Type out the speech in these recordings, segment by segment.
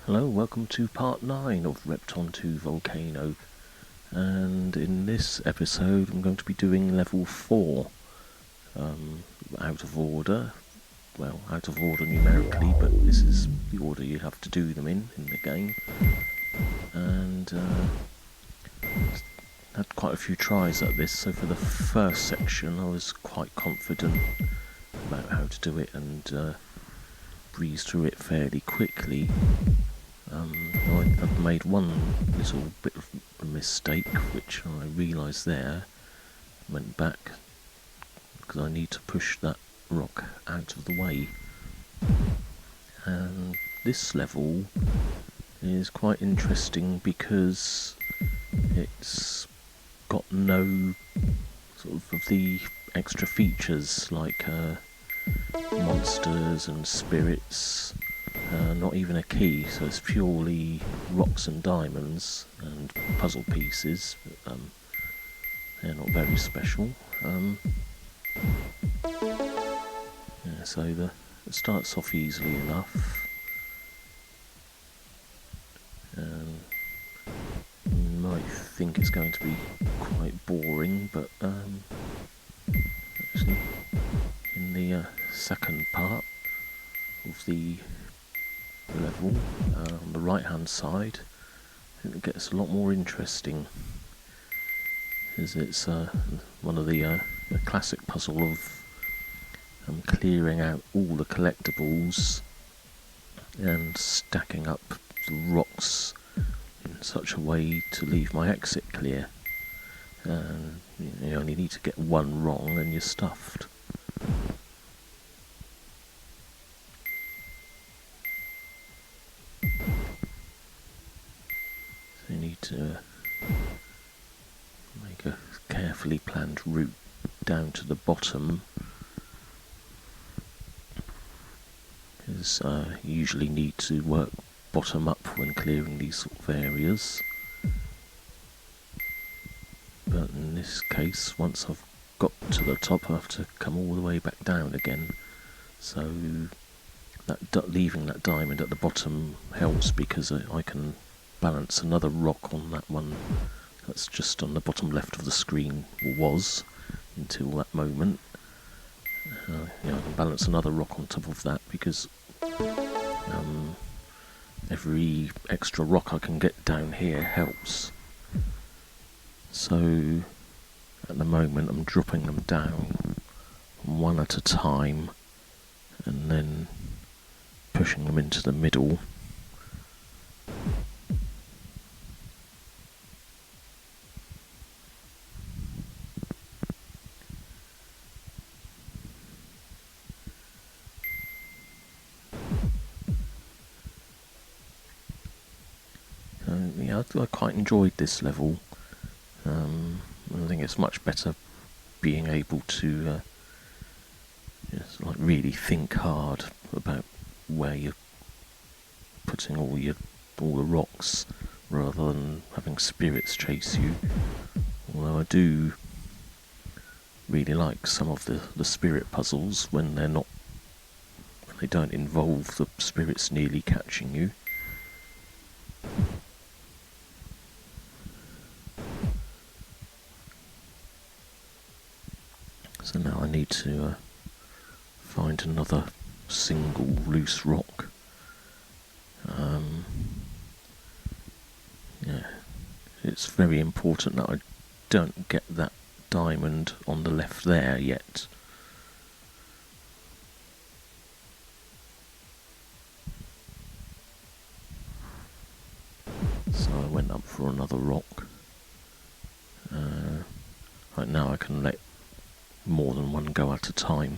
Hello, welcome to part 9 of Repton to Volcano, and in this episode I'm going to be doing level 4, out of order, out of order numerically, but this is the order you have to do them in the game, and had quite a few tries at this, so for the first section I was quite confident about how to do it and breezed through it fairly quickly. I've made one little bit of a mistake, which I realised there. Went back because I need to push that rock out of the way. And this level is quite interesting because it's got no sort of the extra features like monsters and spirits. Not even a key, so it's purely rocks and diamonds and puzzle pieces. They're not very special. So it starts off easily enough. You might think it's going to be quite boring, but actually, in the second part of the level, on the right hand side, it gets a lot more interesting, as it's one of the classic puzzle of clearing out all the collectibles and stacking up the rocks in such a way to leave my exit clear, and you only need to get one wrong and you're stuffed. You need to make a carefully planned route down to the bottom, because you usually need to work bottom up when clearing these sort of areas. But in this case, once I've got to the top, I have to come all the way back down again. So that leaving that diamond at the bottom helps, because I can balance another rock on that one that's just on the bottom left of the screen, or was until that moment. I can balance another rock on top of that, because every extra rock I can get down here helps. So at the moment I'm dropping them down one at a time and then pushing them into the middle. I quite enjoyed this level. I think it's much better being able to really think hard about where you're putting all the rocks, rather than having spirits chase you. Although I do really like some of the spirit puzzles when they don't involve the spirits nearly catching you. So now I need to find another single loose rock. It's very important that I don't get that diamond on the left there yet. So I went up for another rock. Right now I can let more than one go at a time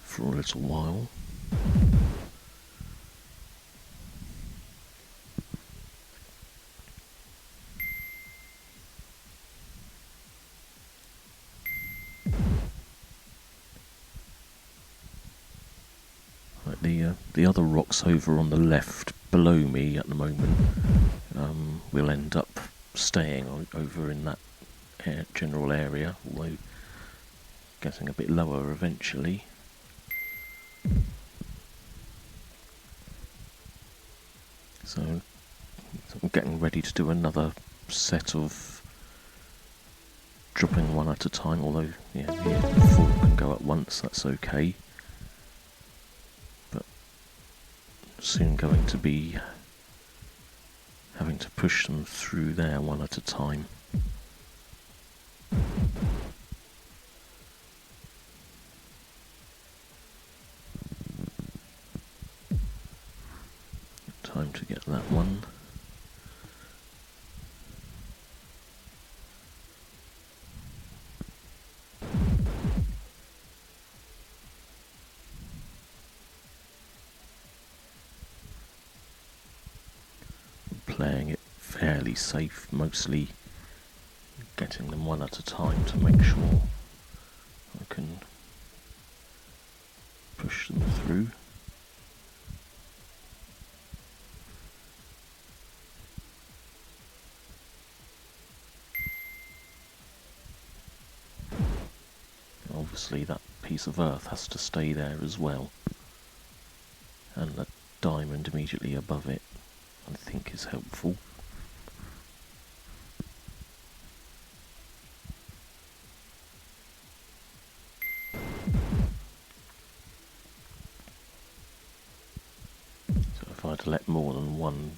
for a little while. The other rocks over on the left below me at the moment will end up staying over in that general area, although getting a bit lower eventually. So I'm getting ready to do another set of dropping one at a time, although yeah, the 4 can go at once, that's okay. But soon going to be having to push them through there one at a time. Time to get that one. Playing it fairly safe, mostly getting them one at a time to make sure I can push them through. Obviously that piece of earth has to stay there as well, and the diamond immediately above it I think is helpful. So if I'd let more than one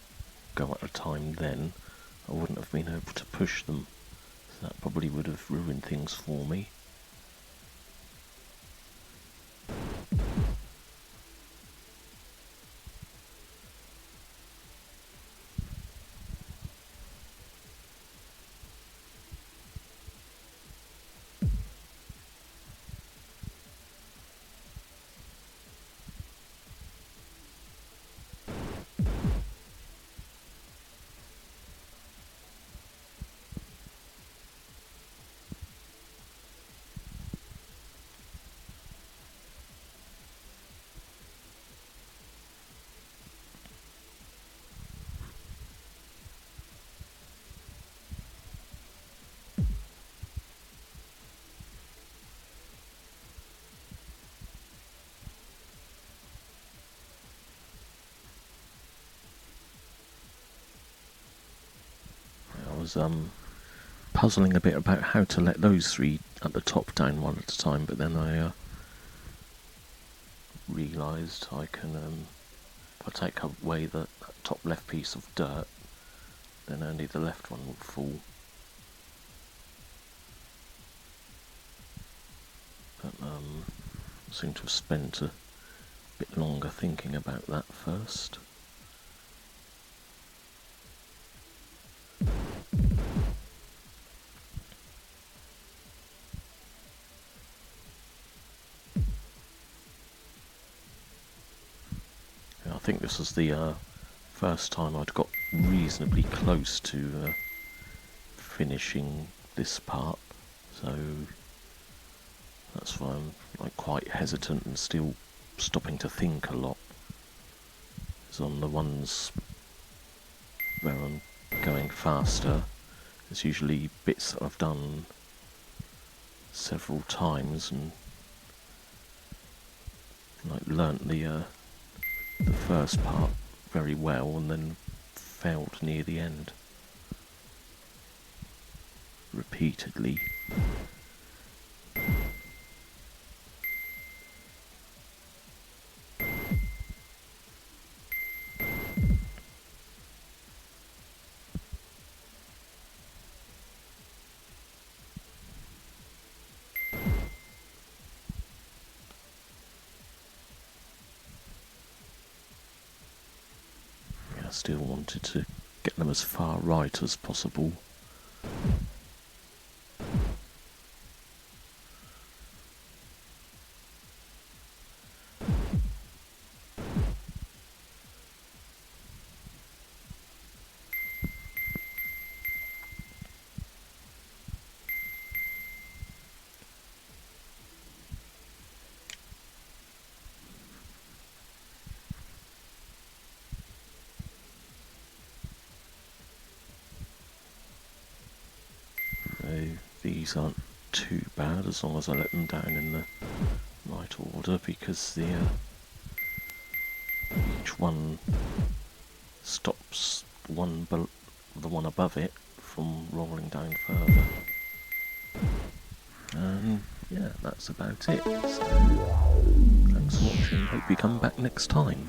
go at a time then, I wouldn't have been able to push them, so that probably would have ruined things for me. I was puzzling a bit about how to let those 3 at the top down one at a time, but then I realised I can, if I take away that top left piece of dirt, then only the left one will fall. But I seem to have spent a bit longer thinking about that first. I think this was the first time I'd got reasonably close to finishing this part, so that's why I'm quite hesitant and still stopping to think a lot. Because on the ones where I'm going faster, there's usually bits that I've done several times and learnt the first part very well and then failed near the end repeatedly. I still wanted to get them as far right as possible. These aren't too bad as long as I let them down in the right order, because the each one stops the one above it from rolling down further. And yeah, that's about it. So thanks for watching. Hope you come back next time.